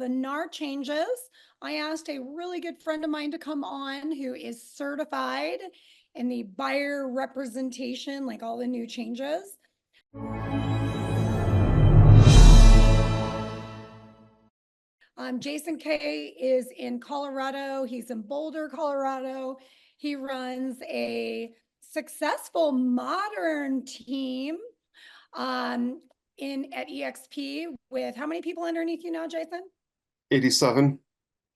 the NAR changes, I asked a really good friend of mine to come on who is certified in the buyer representation, like all the new changes. Jason Kay is in Colorado. He's in Boulder, Colorado. He runs a successful modern team at EXP with how many people underneath you now, Jason? 87.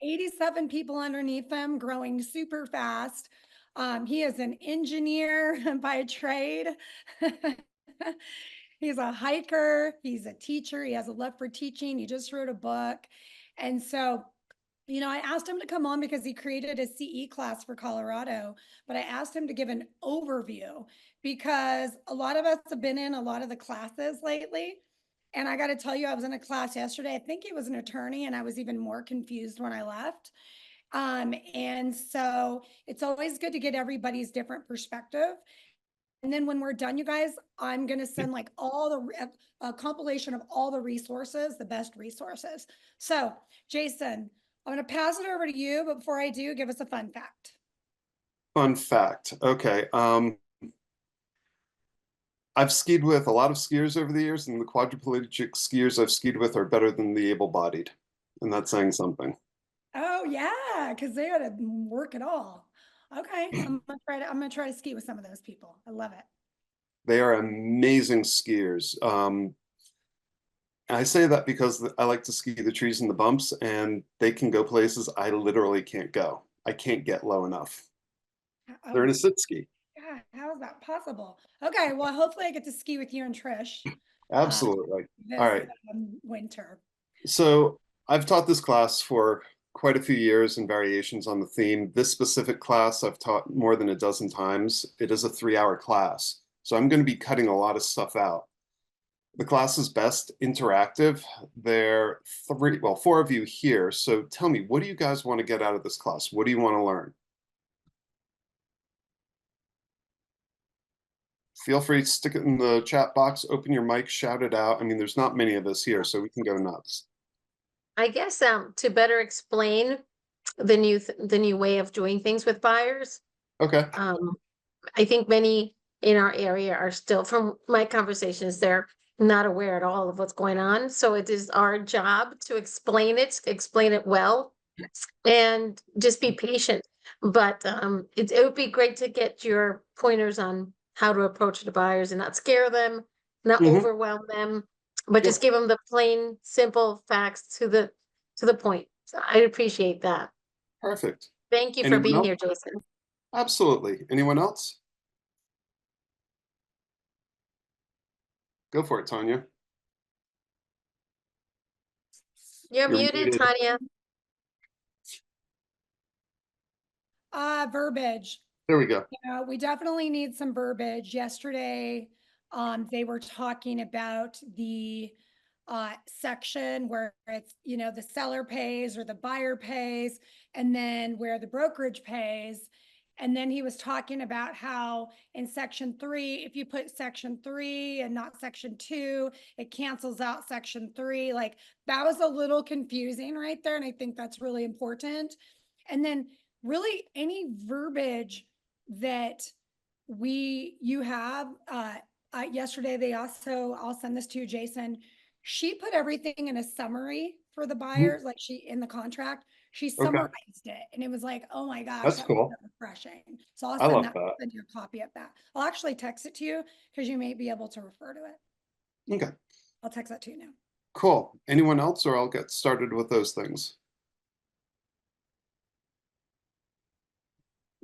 87 people underneath him, growing super fast. He is an engineer by trade. He's a hiker. He's a teacher. He has a love for teaching. He just wrote a book. And so, I asked him to come on because he created a CE class for Colorado, but I asked him to give an overview because a lot of us have been in a lot of the classes lately. And I got to tell you, I was in a class yesterday. I think he was an attorney, and I was even more confused when I left. And so it's always good to get everybody's different perspective. And then when we're done, you guys, I'm going to send like a compilation of all the resources, the best resources. So Jason, I'm going to pass it over to you, but before I do, give us a fun fact. Fun fact. Okay. I've skied with a lot of skiers over the years, and the quadriplegic skiers I've skied with are better than the able-bodied. And that's saying something. Oh yeah, because they got to work it all. Okay, I'm gonna try to ski with some of those people. I love it. They are amazing skiers. I say that because I like to ski the trees and the bumps, and they can go places I literally can't go. I can't get low enough. They're in a sit ski. God, how is that possible? Okay, well, hopefully I get to ski with you and Trish Absolutely. All this right. winter. So I've taught this class for quite a few years and variations on the theme. This specific class I've taught more than a dozen times. It is a 3-hour class, so I'm going to be cutting a lot of stuff out. The class is best interactive. There are 4 of you here. So tell me, what do you guys want to get out of this class? What do you want to learn? Feel free to stick it in the chat box, open your mic, shout it out. I mean, there's not many of us here, so we can go nuts. I guess to better explain the new way of doing things with buyers. Okay. I think many in our area are still, from my conversations, they're not aware at all of what's going on. So it is our job to explain it well, and just be patient. But it would be great to get your pointers on how to approach the buyers and not scare them, not overwhelm them, but just give them the plain, simple facts to the point. So I appreciate that. Perfect. Thank you for Anyone being else? here, Jason. Absolutely. Anyone else? Go for it, Tanya. You're muted, Tanya. Verbiage. There we go. We definitely need some verbiage. Yesterday, they were talking about the section where it's, the seller pays or the buyer pays, and then where the brokerage pays. And then he was talking about how in section 3, if you put section 3 and not section 2, it cancels out section 3. Like, that was a little confusing right there. And I think that's really important. And then really any verbiage that you have, yesterday, they also, I'll send this to you, Jason. She put everything in a summary for the buyers, like in the contract, she summarized it, and it was like, oh my gosh, That's that cool. was so refreshing. So I'll I love send you a copy of that. I'll actually text it to you because you may be able to refer to it. Okay. I'll text that to you now. Cool. Anyone else, or I'll get started with those things?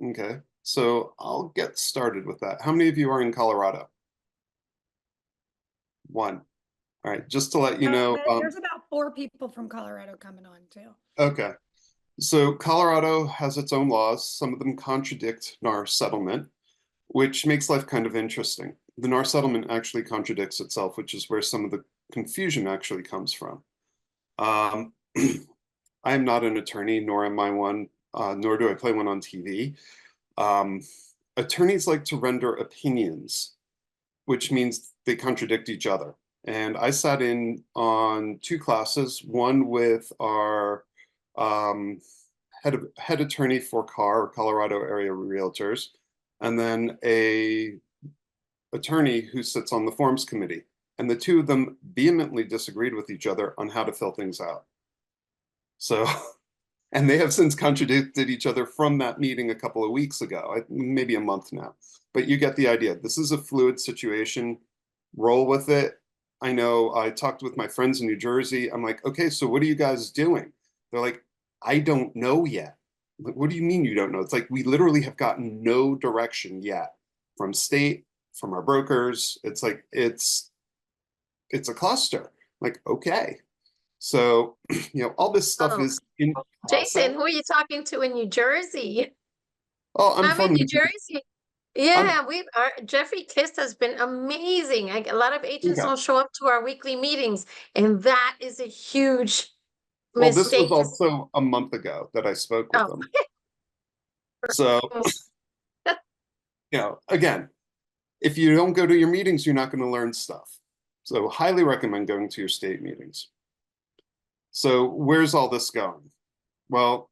Okay. So I'll get started with that. How many of you are in Colorado? 1. All right. Just to let you know. There's about 4 people from Colorado coming on too. Okay. So Colorado has its own laws. Some of them contradict NAR settlement, which makes life kind of interesting. The NAR settlement actually contradicts itself, which is where some of the confusion actually comes from. I am not an attorney, nor am I one, nor do I play one on TV. Attorneys like to render opinions, which means they contradict each other. And I sat in on 2 classes, one with our head attorney for Colorado area realtors, and then a attorney who sits on the forms committee. And the two of them vehemently disagreed with each other on how to fill things out. So, and they have since contradicted each other from that meeting a couple of weeks ago, maybe a month now. But you get the idea. This is a fluid situation. Roll with it. I know I talked with my friends in New Jersey. I'm like, okay, so what are you guys doing? They're like, I don't know yet. Like, what do you mean you don't know? It's like we literally have gotten no direction yet from state, from our brokers. It's like it's a cluster. Like, okay. So, all this stuff Oh, is in Jason, process. who are you talking to in New Jersey? Oh, I'm I'm in from New Jersey. I'm Yeah, Jeffrey Kist has been amazing. A lot of agents okay. don't show up to our weekly meetings, and that is a huge Well, this was mistake. also a month ago that I spoke with Oh, them. So, again, if you don't go to your meetings, you're not going to learn stuff. So, highly recommend going to your state meetings. So, where's all this going? Well,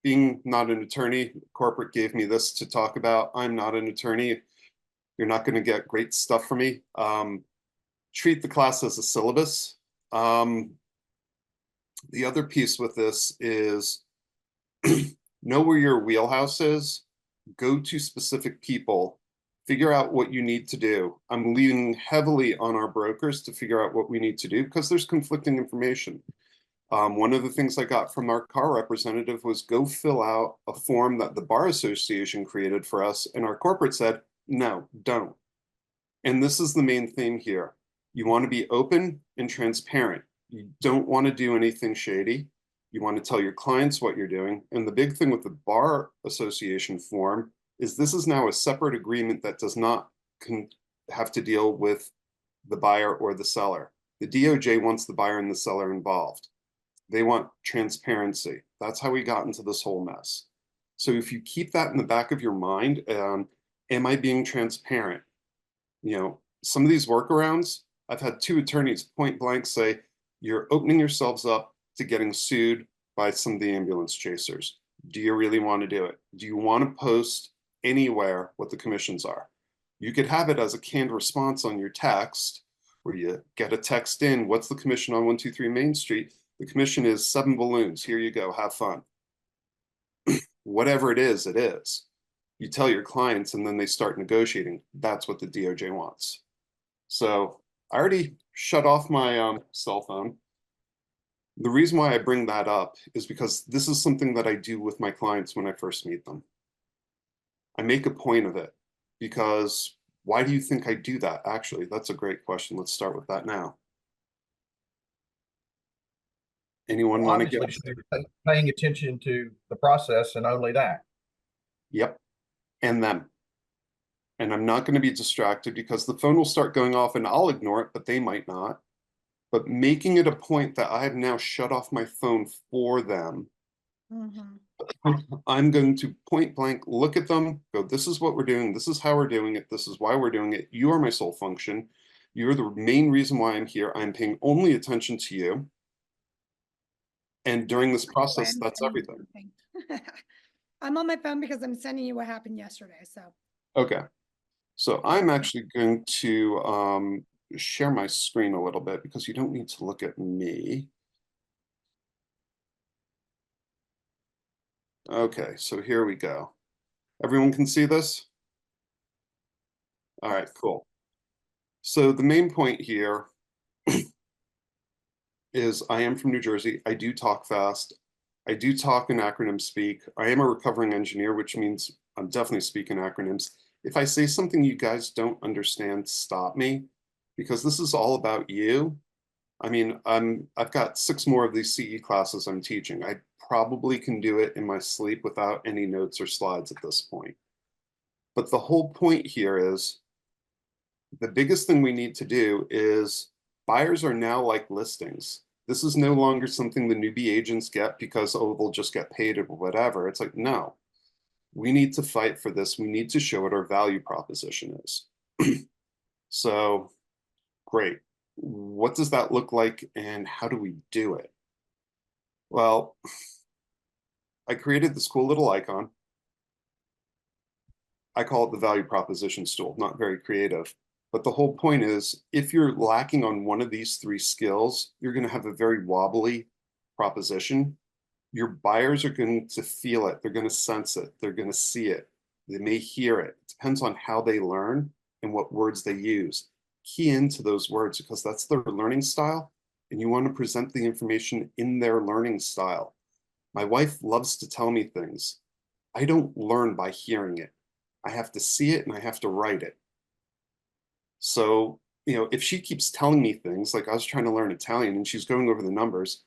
being not an attorney, corporate gave me this to talk about. I'm not an attorney. You're not going to get great stuff from me. Treat the class as a syllabus. The other piece with this is know where your wheelhouse is, go to specific people, figure out what you need to do. I'm leaning heavily on our brokers to figure out what we need to do because there's conflicting information. One of the things I got from our car representative was go fill out a form that the Bar Association created for us, and our corporate said, no, don't. And this is the main theme here. You want to be open and transparent. You don't want to do anything shady. You want to tell your clients what you're doing. And the big thing with the Bar Association form is this is now a separate agreement that does not have to deal with the buyer or the seller. The DOJ wants the buyer and the seller involved. They want transparency. That's how we got into this whole mess. So if you keep that in the back of your mind, am I being transparent? Some of these workarounds, I've had 2 attorneys point blank say, you're opening yourselves up to getting sued by some of the ambulance chasers. Do you really want to do it? Do you want to post anywhere what the commissions are? You could have it as a canned response on your text, where you get a text in, what's the commission on 123 Main Street? The commission is 7 balloons. Here you go, have fun. Whatever it is, it is. You tell your clients and then they start negotiating. That's what the DOJ wants. So I already shut off my cell phone. The reason why I bring that up is because this is something that I do with my clients when I first meet them. I make a point of it because why do you think I do that? Actually, that's a great question. Let's start with that now. Anyone Well, want to get? obviously, paying attention to the process and only that. Yep, and them. And I'm not going to be distracted because the phone will start going off and I'll ignore it, but they might not. But making it a point that I have now shut off my phone for them, I'm going to point blank look at them, go, this is what we're doing, this is how we're doing it, this is why we're doing it. You are my sole function. You're the main reason why I'm here. I'm paying only attention to you. And during this process, that's everything. I'm on my phone because I'm sending you what happened yesterday. So okay. So I'm actually going to share my screen a little bit because you don't need to look at me. Okay, so here we go. Everyone can see this? All right, cool. So the main point here is I am from New Jersey. I do talk fast. I do talk in acronym speak. I am a recovering engineer, which means I'm definitely speaking acronyms. If I say something you guys don't understand, stop me, because this is all about you. I mean, I've got 6 more of these CE classes I'm teaching. I probably can do it in my sleep without any notes or slides at this point. But the whole point here is the biggest thing we need to do is buyers are now like listings. This is no longer something the newbie agents get because, oh, they'll just get paid or whatever. It's like, no, we need to fight for this. We need to show what our value proposition is. So Great. What does that look like and how do we do it? Well, I created this cool little icon. I call it the value proposition stool, not very creative. But the whole point is, if you're lacking on one of these three skills, you're going to have a very wobbly proposition. Your buyers are going to feel it. They're going to sense it. They're going to see it. They may hear it. It depends on how they learn and what words they use. Key into those words because that's their learning style, and you want to present the information in their learning style. My wife loves to tell me things. I don't learn by hearing it. I have to see it and I have to write it. So, if she keeps telling me things, like I was trying to learn Italian and she's going over the numbers,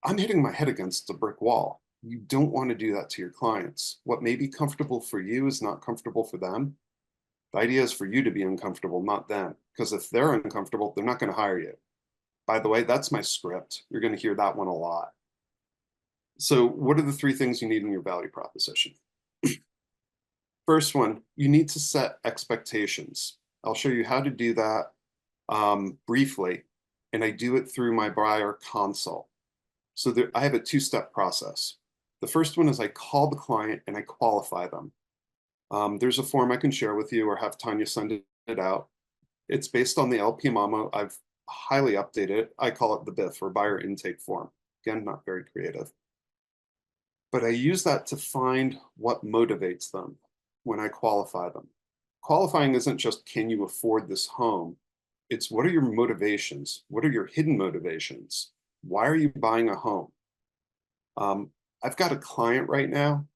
I'm hitting my head against a brick wall. You don't want to do that to your clients. What may be comfortable for you is not comfortable for them. The idea is for you to be uncomfortable, not them. Because if they're uncomfortable, they're not going to hire you. By the way, that's my script. You're going to hear that one a lot. So what are the three things you need in your value proposition? First one, you need to set expectations. I'll show you how to do that briefly, and I do it through my buyer consult. So I have a two-step process. The first one is I call the client and I qualify them. There's a form I can share with you or have Tanya send it out. It's based on the LPMAMA. I've highly updated it. I call it the BIF, or buyer intake form. Again, not very creative. But I use that to find what motivates them when I qualify them. Qualifying isn't just, can you afford this home? It's what are your motivations? What are your hidden motivations? Why are you buying a home? I've got a client right now.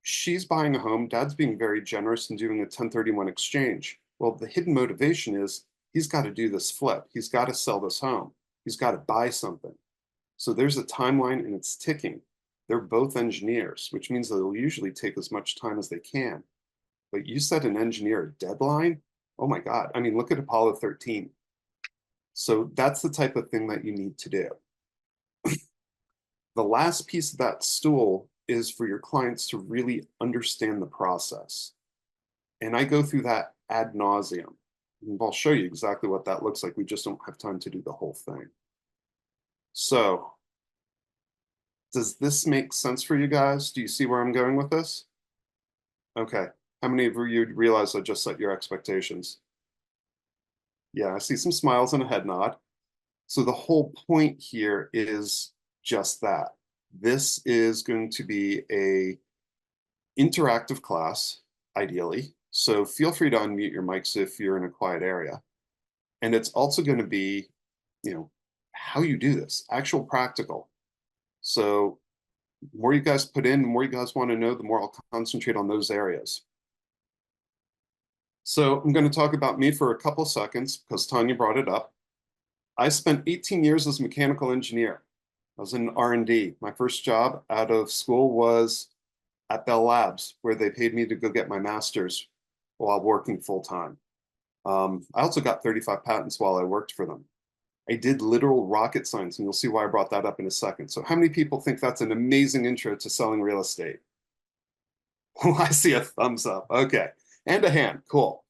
She's buying a home. Dad's being very generous and doing a 1031 exchange. Well, the hidden motivation is he's got to do this flip. He's got to sell this home. He's got to buy something. So there's a timeline and it's ticking. They're both engineers, which means they'll usually take as much time as they can. But you set an engineer a deadline. Oh my God. I mean, look at Apollo 13. So that's the type of thing that you need to do. The last piece of that stool is for your clients to really understand the process. And I go through that ad nauseum. And I'll show you exactly what that looks like. We just don't have time to do the whole thing. So, does this make sense for you guys? Do you see where I'm going with this? Okay. How many of you realize I just set your expectations? Yeah, I see some smiles and a head nod. So the whole point here is just that. This is going to be a interactive class, ideally. So feel free to unmute your mics if you're in a quiet area. And it's also going to be, how you do this, actual practical. So the more you guys put in, the more you guys want to know, the more I'll concentrate on those areas. So I'm going to talk about me for a couple of seconds because Tanya brought it up. I spent 18 years as a mechanical engineer. I was in R&D. My first job out of school was at Bell Labs, where they paid me to go get my master's while working full time. I also got 35 patents while I worked for them. I did literal rocket science, and you'll see why I brought that up in a second. So how many people think that's an amazing intro to selling real estate? Oh, I see a thumbs up. Okay, and a hand. Cool.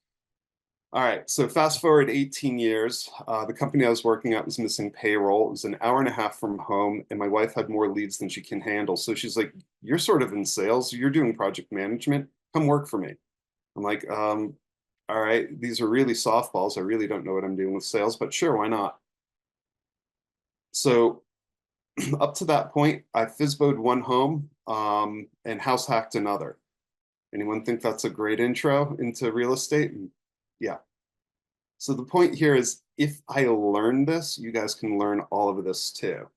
All right, so fast forward 18 years. The company I was working at was missing payroll. It was an hour and a half from home, and my wife had more leads than she can handle. So she's like, you're sort of in sales. You're doing project management. Come work for me. I'm like, all right, these are really softballs. I really don't know what I'm doing with sales, but sure, why not? So up to that point, I FISBO'd one home and house hacked another. Anyone think that's a great intro into real estate? Yeah. So the point here is, if I learn this, you guys can learn all of this too.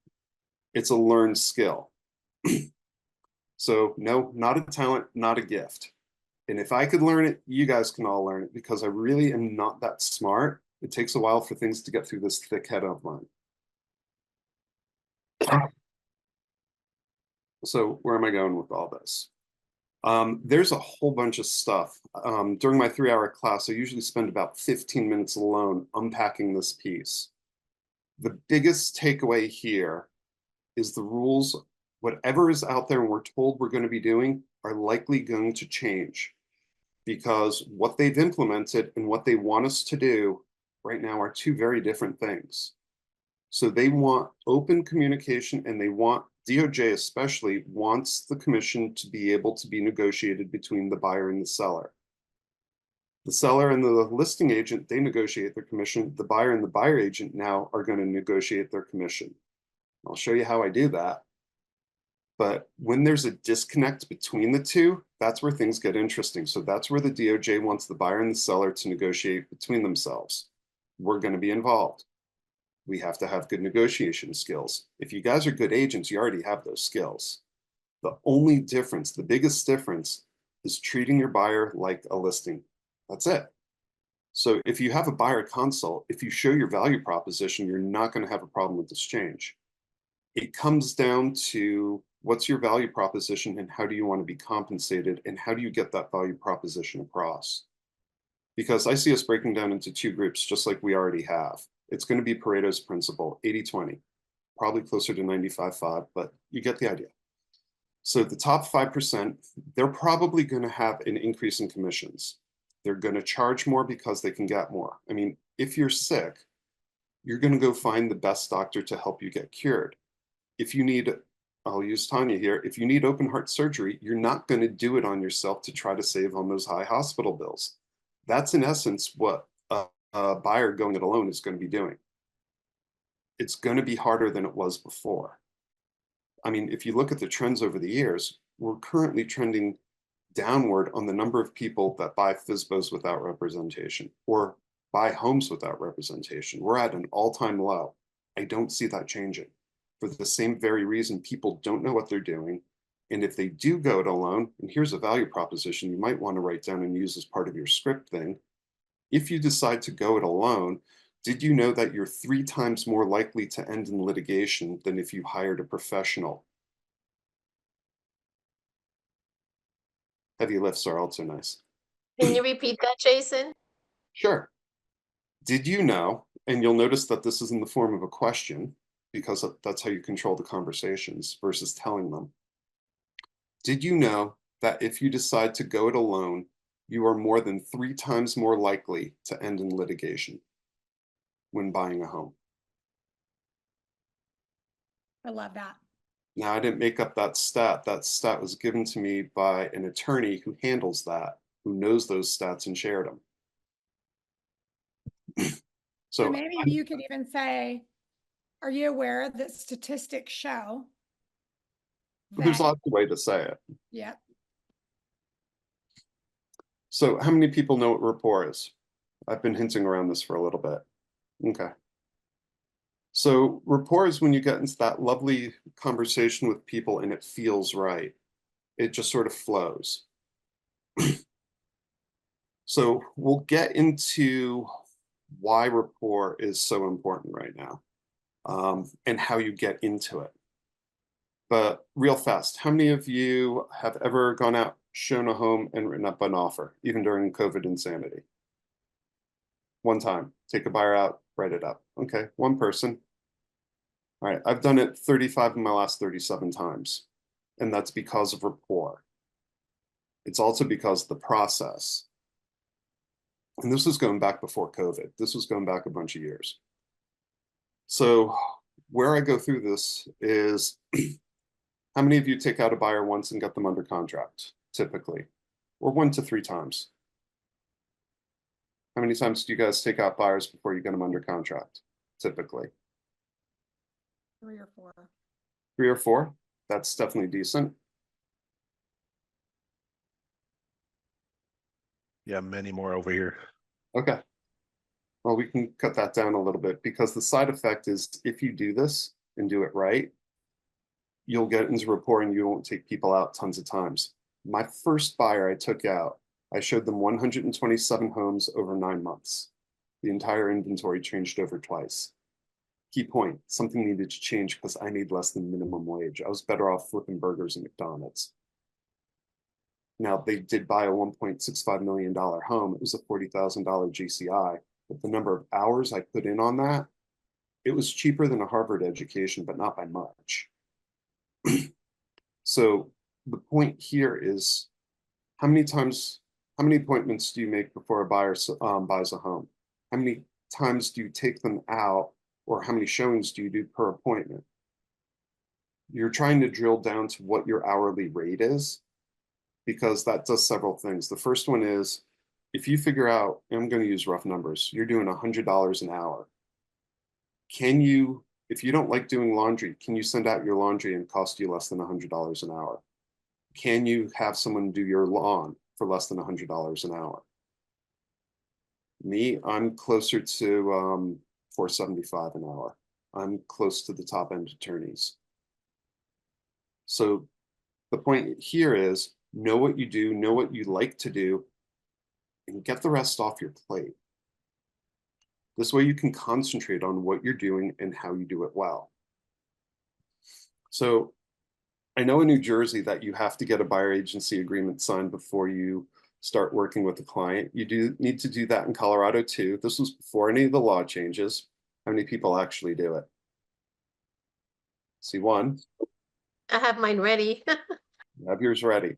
It's a learned skill. So no, not a talent, not a gift. And if I could learn it, you guys can all learn it because I really am not that smart. It takes a while for things to get through this thick head of mine. So where am I going with all this? There's a whole bunch of stuff. During my 3-hour class, I usually spend about 15 minutes alone unpacking this piece. The biggest takeaway here is the rules, whatever is out there and we're told we're going to be doing, are likely going to change because what they've implemented and what they want us to do right now are two very different things. So they want open communication, and they want, DOJ especially wants the commission to be able to be negotiated between the buyer and the seller. The seller and the listing agent, they negotiate their commission. The buyer and the buyer agent now are going to negotiate their commission. I'll show you how I do that. But when there's a disconnect between the two, that's where things get interesting. So that's where the DOJ wants the buyer and the seller to negotiate between themselves. We're going to be involved. We have to have good negotiation skills. If you guys are good agents, you already have those skills. The only difference, the biggest difference, is treating your buyer like a listing. That's it. So if you have a buyer consult, if you show your value proposition, you're not going to have a problem with exchange. It comes down to what's your value proposition and how do you want to be compensated and how do you get that value proposition across? Because I see us breaking down into two groups just like we already have. It's going to be Pareto's principle, 80-20, probably closer to 95-5, but you get the idea. So the top 5%, they're probably going to have an increase in commissions. They're going to charge more because they can get more. I mean, if you're sick, you're going to go find the best doctor to help you get cured. If you need, I'll use Tanya here, if you need open heart surgery, you're not going to do it on yourself to try to save on those high hospital bills. That's in essence what a buyer going it alone is going to be doing. It's going to be harder than it was before. I mean, if you look at the trends over the years, we're currently trending downward on the number of people that buy FSBOs without representation or buy homes without representation. We're at an all-time low. I don't see that changing for the same very reason. People don't know what they're doing. And if they do go it alone, and here's a value proposition you might want to write down and use as part of your script thing. If you decide to go it alone, did you know that you're 3 times more likely to end in litigation than if you hired a professional? Heavy lifts are also nice. Can you repeat that, Jason? Sure. Did you know, and you'll notice that this is in the form of a question because that's how you control the conversations versus telling them. Did you know that if you decide to go it alone, you are more than 3 times more likely to end in litigation when buying a home? I love that. Now, I didn't make up that stat. That stat was given to me by an attorney who handles that, who knows those stats and shared them. So So maybe you could even say, are you aware that statistics show there's that, lots of ways to say it. yeah, So how many people know what rapport is? I've been hinting around this for a little bit. Okay. So rapport is when you get into that lovely conversation with people and it feels right. It just sort of flows. So we'll get into why rapport is so important right now, and how you get into it. But real fast, how many of you have ever gone out, shown a home, and written up an offer, even during COVID insanity? One time, take a buyer out, write it up. Okay, one person. All right, I've done it 35 of my last 37 times, and that's because of rapport. It's also because of the process. And this was going back before COVID. This was going back a bunch of years. So where I go through this is how many of you take out a buyer once and get them under contract, typically, or 1 to 3 times? How many times do you guys take out buyers before you get them under contract, typically? 3 or 4. 3 or 4? That's definitely decent. Yeah, many more over here. Okay. Well, we can cut that down a little bit because the side effect is if you do this and do it right, you'll get into rapport and you won't take people out tons of times. My first buyer I took out, I showed them 127 homes over 9 months. The entire inventory changed over twice. Key point, something needed to change because I made less than minimum wage. I was better off flipping burgers at McDonald's. Now, they did buy a $1.65 million home. It was a $40,000 GCI, but the number of hours I put in on that, it was cheaper than a Harvard education, but not by much. So the point here is how many appointments do you make before a buyer buys a home? How many times do you take them out, or how many showings do you do per appointment? You're trying to drill down to what your hourly rate is, because that does several things. The first one is, if you figure out, and I'm going to use rough numbers, you're doing $100 an hour. Can you, if you don't like doing laundry, can you send out your laundry and cost you less than $100 an hour? Can you have someone do your lawn for less than $100 an hour? Me, I'm closer to $475 an hour. I'm close to the top end attorneys. So the point here is, know what you do, know what you like to do, and get the rest off your plate. This way you can concentrate on what you're doing and how you do it well. So I know in New Jersey that you have to get a buyer agency agreement signed before you start working with the client. You do need to do that in Colorado too. This was before any of the law changes. How many people actually do it? See one. I have mine ready. Have yours ready.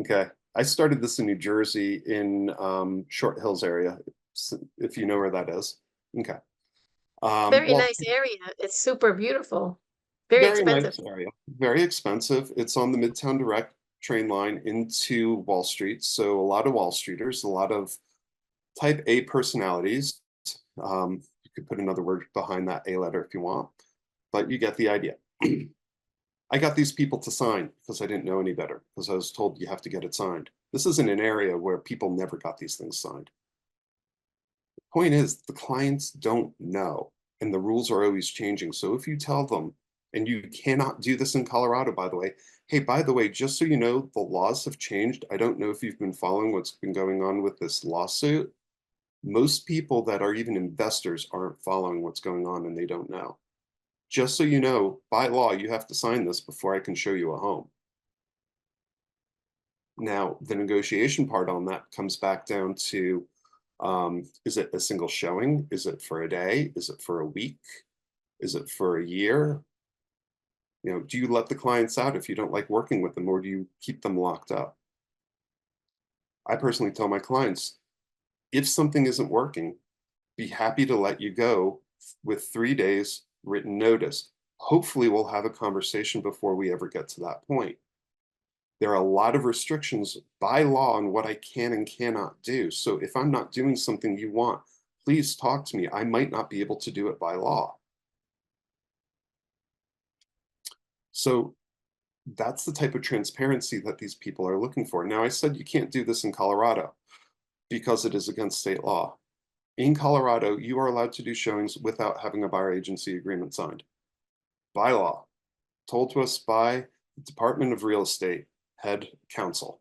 Okay. I started this in New Jersey in Short Hills area, if you know where that is. Okay. Very Well, nice area. It's super beautiful. Very expensive. nice area. Very expensive. It's on the Midtown Direct train line into Wall Street. So a lot of Wall Streeters, a lot of type A personalities. You could put another word behind that A letter if you want, but you get the idea. I got these people to sign because I didn't know any better, because I was told you have to get it signed. This isn't an area where people never got these things signed. The point is, the clients don't know, and the rules are always changing. So if you tell them, and you cannot do this in Colorado, by the way, hey, by the way, just so you know, the laws have changed. I don't know if you've been following what's been going on with this lawsuit. Most people that are even investors aren't following what's going on, and they don't know. Just so you know, by law, you have to sign this before I can show you a home. Now, the negotiation part on that comes back down to, is it a single showing? Is it for a day? Is it for a week? Is it for a year? You know, do you let the clients out if you don't like working with them, or do you keep them locked up? I personally tell my clients, if something isn't working, be happy to let you go with 3 days written notice. Hopefully we'll have a conversation before we ever get to that point. There are a lot of restrictions by law on what I can and cannot do. So if I'm not doing something you want, please talk to me. I might not be able to do it by law. So that's the type of transparency that these people are looking for. Now, I said you can't do this in Colorado because it is against state law. In Colorado, you are allowed to do showings without having a buyer agency agreement signed by law, told to us by the Department of Real Estate head counsel.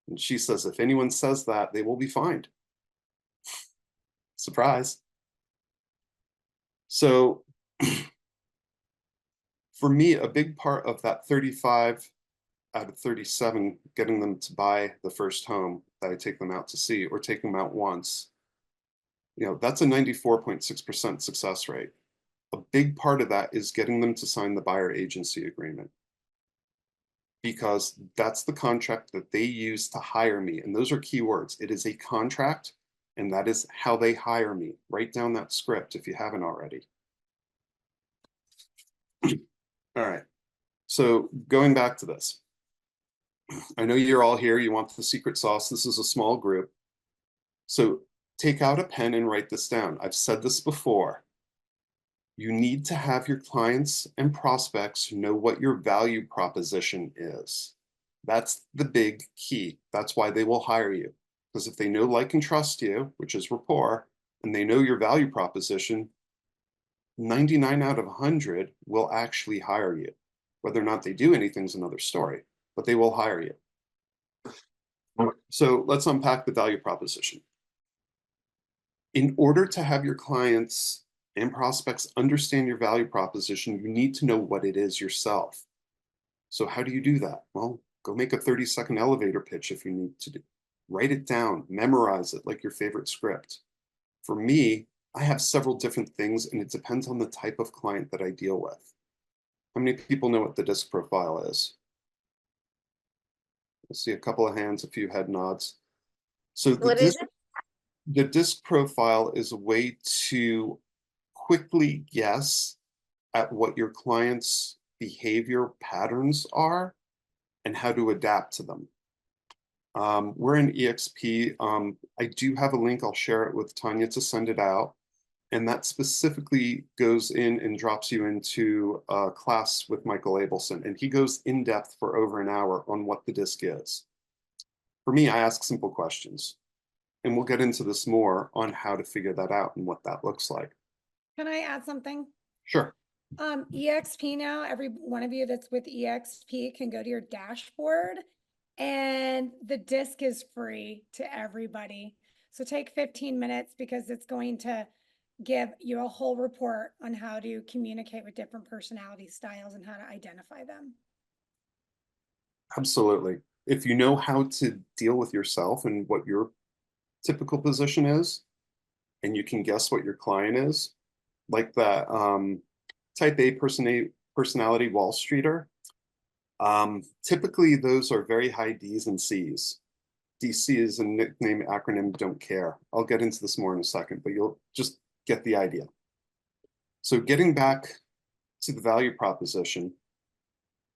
And she says, if anyone says that, they will be fined. Surprise. So for me, a big part of that 35 out of 37, getting them to buy the first home that I take them out to see, or take them out once, you know, that's a 94.6% success rate. A big part of that is getting them to sign the buyer agency agreement, because that's the contract that they use to hire me. And those are key words. It is a contract, and that is how they hire me. Write down that script if you haven't already. All right. So going back to this, I know you're all here. You want the secret sauce. This is a small group. So take out a pen and write this down. I've said this before. You need to have your clients and prospects know what your value proposition is. That's the big key. That's why they will hire you. Because if they know, like, and trust you, which is rapport, and they know your value proposition, 99 out of 100 will actually hire you. Whether or not they do anything is another story, but they will hire you. So let's unpack the value proposition. In order to have your clients and prospects understand your value proposition, you need to know what it is yourself. So how do you do that? Well, go make a 30-second elevator pitch if you need to do. Write it down, memorize it like your favorite script. For me, I have several different things, and it depends on the type of client that I deal with. How many people know what the disc profile is? I see a couple of hands, a few head nods. So What is it? The disc profile is a way to quickly guess at what your client's behavior patterns are and how to adapt to them. We're in EXP. I do have a link. I'll share it with Tanya to send it out. And that specifically goes in and drops you into a class with Michael Abelson. And he goes in depth for over an hour on what the disc is. For me, I ask simple questions. And we'll get into this more on how to figure that out and what that looks like. Can I add something? Sure. EXP now, every one of you that's with EXP can go to your dashboard and the disc is free to everybody. So take 15 minutes because it's going to give you a whole report on how to communicate with different personality styles and how to identify them. Absolutely. If you know how to deal with yourself and what your typical position is, and you can guess what your client is, like that type A personality Wall Streeter, typically those are very high D's and C's. DC is a nickname acronym, don't care. I'll get into this more in a second, but you'll just get the idea. So getting back to the value proposition,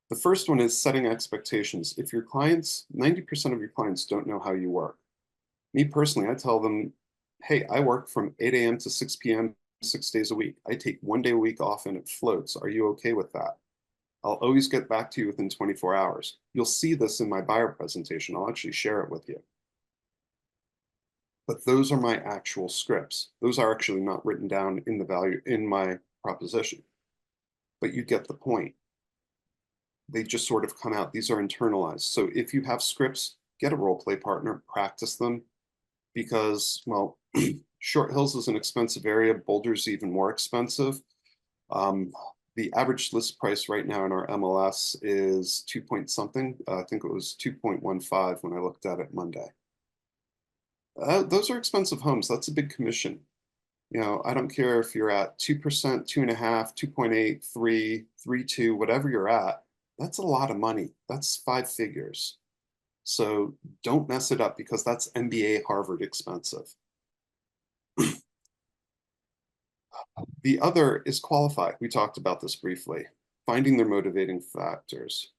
the first one is setting expectations. If your clients, 90% of your clients don't know how you work. Me personally, I tell them, hey, I work from 8 a.m. to 6 p.m. 6 days a week. I take 1 day a week off and it floats. Are you okay with that? I'll always get back to you within 24 hours. You'll see this in my buyer presentation. I'll actually share it with you. But those are my actual scripts. Those are actually not written down in the value in my proposition. But you get the point. They just sort of come out. These are internalized. So if you have scripts, get a role play partner, practice them, because, well, Short Hills is an expensive area. Boulder's even more expensive. The average list price right now in our MLS is 2 point something. I think it was 2.15 when I looked at it Monday. Those are expensive homes. That's a big commission. You know, I don't care if you're at 2%, 2.5, 2.8, 3, 3.2, whatever you're at. That's a lot of money. That's 5 figures. So don't mess it up because that's MBA Harvard expensive. The other is qualify. We talked about this briefly. Finding their motivating factors.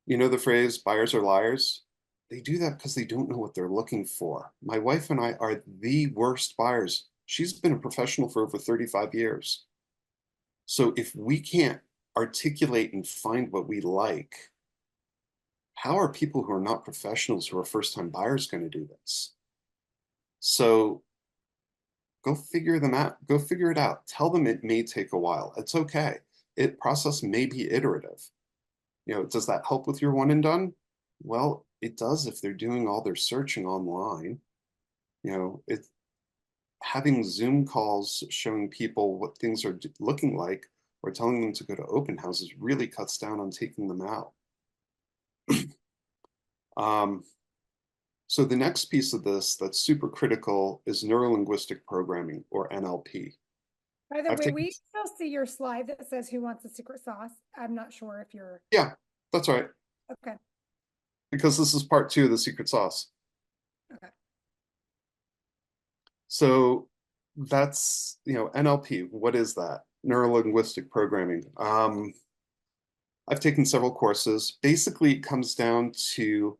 You know the phrase, buyers are liars? They do that because they don't know what they're looking for. My wife and I are the worst buyers. She's been a professional for over 35 years. So if we can't articulate and find what we like, how are people who are not professionals who are first-time buyers going to do this? So go figure them out. Go figure it out. Tell them it may take a while. It's okay. Process may be iterative. You know, does that help with your one and done? Well, it does if they're doing all their searching online. You know, having Zoom calls showing people what things are looking like or telling them to go to open houses really cuts down on taking them out. So the next piece of this that's super critical is neurolinguistic programming, or NLP. By the way, we still see your slide that says who wants the secret sauce. I'm not sure if you're. Yeah, that's right. Okay. Because this is part 2 of the secret sauce. Okay. So that's, you know, NLP. What is that? Neurolinguistic programming. I've taken several courses. Basically, it comes down to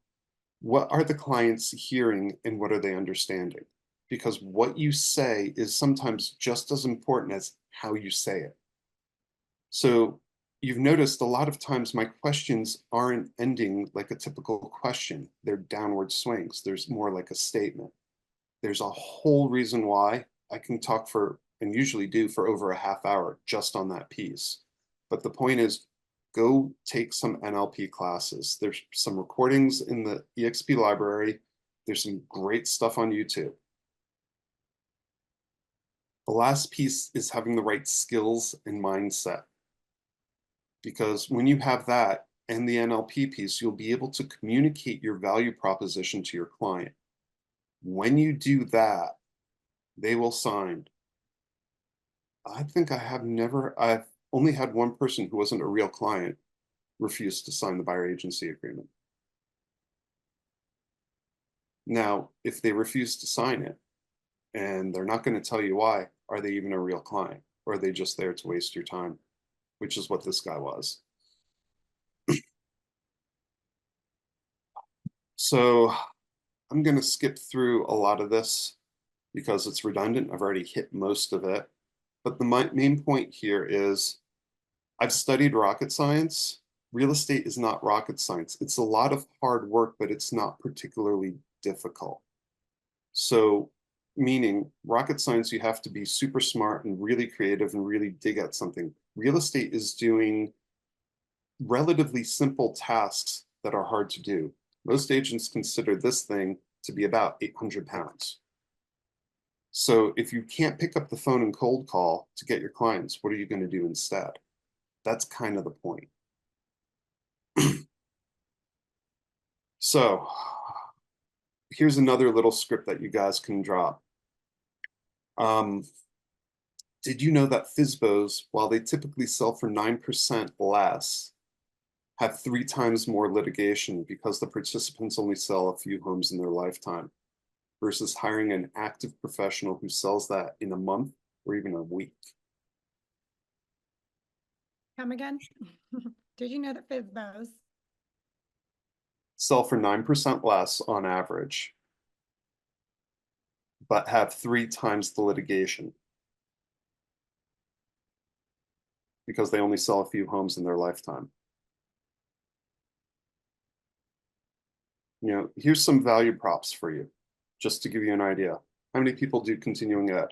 what are the clients hearing and what are they understanding? Because what you say is sometimes just as important as how you say it. So you've noticed a lot of times my questions aren't ending like a typical question. They're downward swings. There's more like a statement. There's a whole reason why. I can talk for, and usually do, for over a half hour just on that piece. But the point is, go take some NLP classes. There's some recordings in the EXP library. There's some great stuff on YouTube. The last piece is having the right skills and mindset. Because when you have that and the NLP piece, you'll be able to communicate your value proposition to your client. When you do that, they will sign. I think I've only had one person who wasn't a real client refuse to sign the buyer agency agreement. Now, if they refuse to sign it, and they're not going to tell you why. Are they even a real client, or are they just there to waste your time? Which is what this guy was. So I'm going to skip through a lot of this because it's redundant. I've already hit most of it. But the main point here is I've studied rocket science. Real estate is not rocket science. It's a lot of hard work, but it's not particularly difficult. So, meaning rocket science, you have to be super smart and really creative and really dig at something. Real estate is doing relatively simple tasks that are hard to do. Most agents consider this thing to be about 800 pounds. So if you can't pick up the phone and cold call to get your clients, what are you going to do instead? That's kind of the point. So here's another little script that you guys can drop. Did you know that FSBOs, while they typically sell for 9% less, have 3 times more litigation because the participants only sell a few homes in their lifetime versus hiring an active professional who sells that in a month or even a week? Come again? Did you know that FSBOs? Sell for 9% less on average, but have 3 times the litigation because they only sell a few homes in their lifetime. You know, here's some value props for you, just to give you an idea. How many people do continuing ed?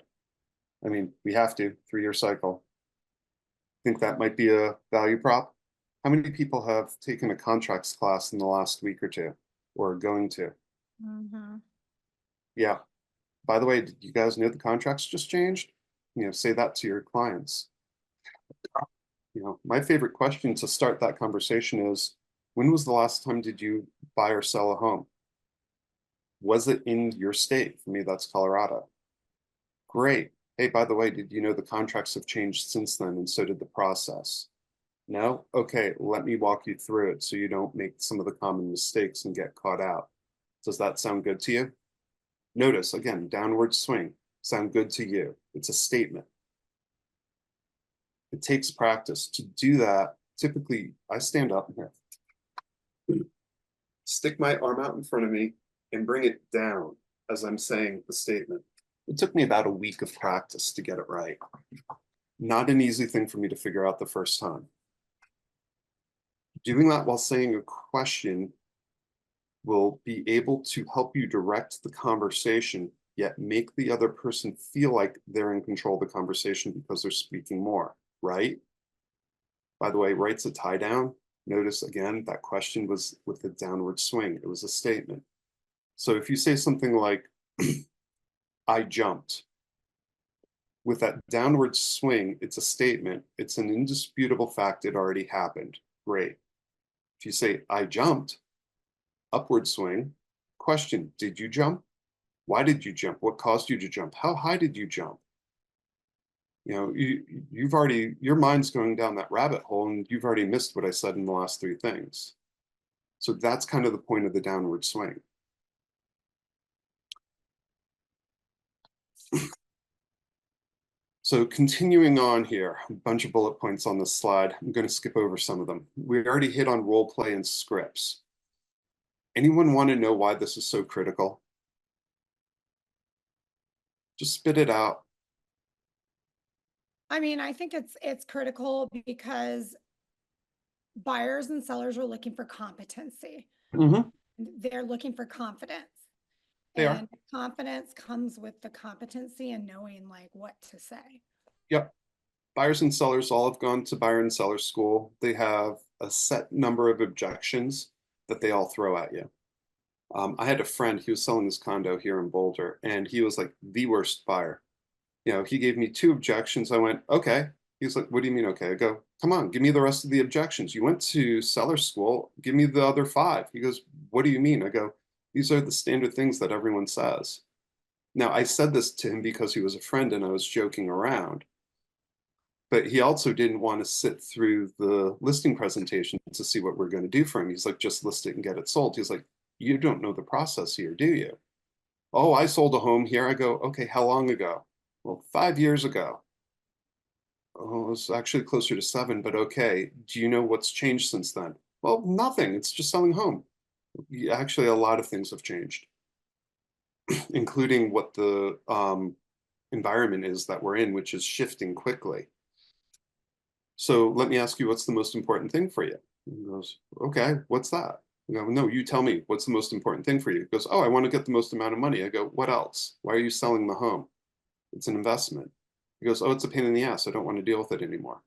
I mean, we have to, 3-year cycle. Think that might be a value prop? How many people have taken a contracts class in the last week or two, or are going to? Mm-hmm. Yeah. By the way, did you guys know the contracts just changed? You know, say that to your clients. You know, my favorite question to start that conversation is, when was the last time did you buy or sell a home? Was it in your state? For me, that's Colorado. Great. Hey, by the way, did you know the contracts have changed since then, and so did the process? No? Okay, let me walk you through it so you don't make some of the common mistakes and get caught out. Does that sound good to you? Notice, again, downward swing. Sound good to you. It's a statement. It takes practice. To do that, typically, I stand up here, stick my arm out in front of me, and bring it down as I'm saying the statement. It took me about a week of practice to get it right. Not an easy thing for me to figure out the first time. Doing that while saying a question will be able to help you direct the conversation, yet make the other person feel like they're in control of the conversation because they're speaking more, right? By the way, right's a tie down. Notice again, that question was with the downward swing. It was a statement. So if you say something like, I jumped, with that downward swing, it's a statement. It's an indisputable fact. It already happened. Great. If you say, I jumped, upward swing, question, did you jump? Why did you jump? What caused you to jump? How high did you jump? You know, you've already, your mind's going down that rabbit hole and you've already missed what I said in the last 3 things. So that's kind of the point of the downward swing. So continuing on here, a bunch of bullet points on this slide. I'm going to skip over some of them. We already hit on role play and scripts. Anyone want to know why this is so critical? Just spit it out. I mean, I think it's critical because buyers and sellers are looking for competency. Mm-hmm. They're looking for confidence. They are. And confidence comes with the competency and knowing like what to say. Yep. Buyers and sellers all have gone to buyer and seller school. They have a set number of objections that they all throw at you. I had a friend, he was selling his condo here in Boulder, and he was like the worst buyer. You know, he gave me 2 objections. I went, okay. He was like, what do you mean, okay? I go, come on, give me the rest of the objections. You went to seller school, give me the other 5. He goes, what do you mean? I go, these are the standard things that everyone says. Now, I said this to him because he was a friend and I was joking around. But he also didn't want to sit through the listing presentation to see what we're going to do for him. He's like, just list it and get it sold. He's like, you don't know the process here, do you? Oh, I sold a home here. I go, okay, how long ago? Well, 5 years ago. Oh, it was actually closer to 7, but okay. Do you know what's changed since then? Well, nothing. It's just selling home. Actually, a lot of things have changed, including what the environment is that we're in, which is shifting quickly. So let me ask you, what's the most important thing for you? He goes, okay, what's that? I go, no, you tell me, what's the most important thing for you? He goes, oh, I want to get the most amount of money. I go, what else? Why are you selling the home? It's an investment. He goes, oh, it's a pain in the ass. I don't want to deal with it anymore.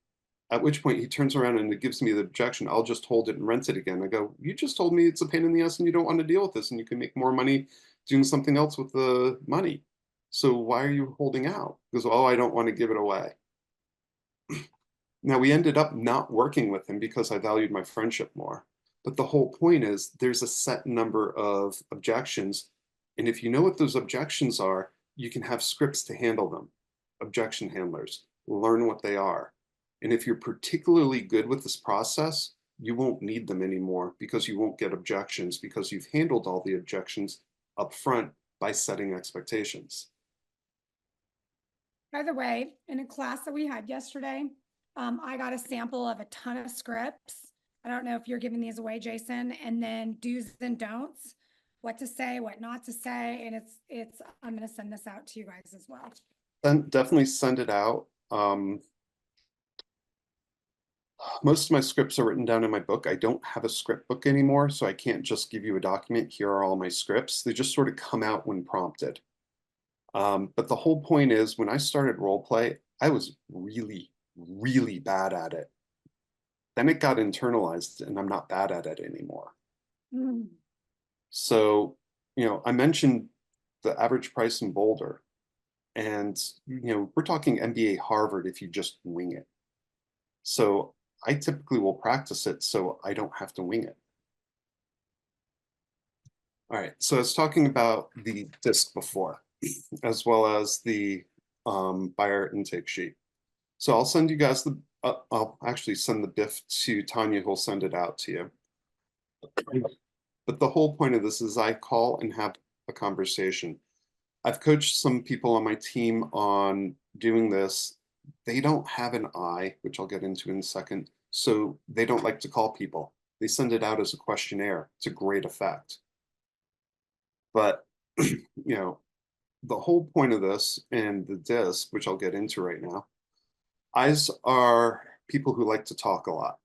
At which point he turns around and it gives me the objection, I'll just hold it and rent it again. I go, you just told me it's a pain in the ass and you don't want to deal with this and you can make more money doing something else with the money. So why are you holding out? He goes, oh, I don't want to give it away. Now, we ended up not working with him because I valued my friendship more. But the whole point is there's a set number of objections. And if you know what those objections are, you can have scripts to handle them. Objection handlers, learn what they are. And if you're particularly good with this process, you won't need them anymore because you won't get objections because you've handled all the objections up front by setting expectations. By the way, in a class that we had yesterday, I got a sample of a ton of scripts. I don't know if you're giving these away, Jason, and then do's and don'ts, what to say, what not to say. And I'm going to send this out to you guys as well. Then definitely send it out. Most of my scripts are written down in my book. I don't have a script book anymore, so I can't just give you a document. Here are all my scripts. They just sort of come out when prompted. But the whole point is when I started role play, I was really, really bad at it. Then it got internalized and I'm not bad at it anymore. Mm. So, I mentioned the average price in Boulder. And, we're talking MBA Harvard if you just wing it. So I typically will practice it so I don't have to wing it. All right, so I was talking about the disc before, as well as the buyer intake sheet. So I'll send you guys I'll actually send the BIF to Tanya, who'll send it out to you. But the whole point of this is I call and have a conversation. I've coached some people on my team on doing this. They don't have an eye, which I'll get into in a second. So they don't like to call people. They send it out as a questionnaire. It's a great effect. But, the whole point of this and the disc, which I'll get into right now, eyes are people who like to talk a lot.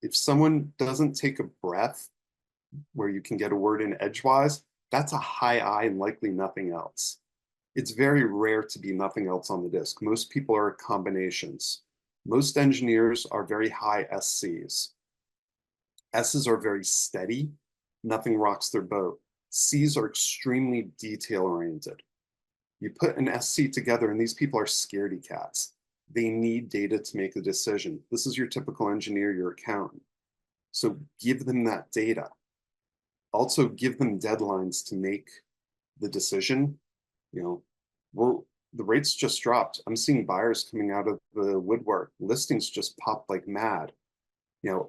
If someone doesn't take a breath where you can get a word in edgewise, that's a high eye and likely nothing else. It's very rare to be nothing else on the disc. Most people are combinations. Most engineers are very high SCs. S's are very steady. Nothing rocks their boat. C's are extremely detail-oriented. You put an SC together and these people are scaredy cats. They need data to make a decision. This is your typical engineer, your accountant. So give them that data. Also give them deadlines to make the decision. The rates just dropped. I'm seeing buyers coming out of the woodwork. Listings just popped like mad.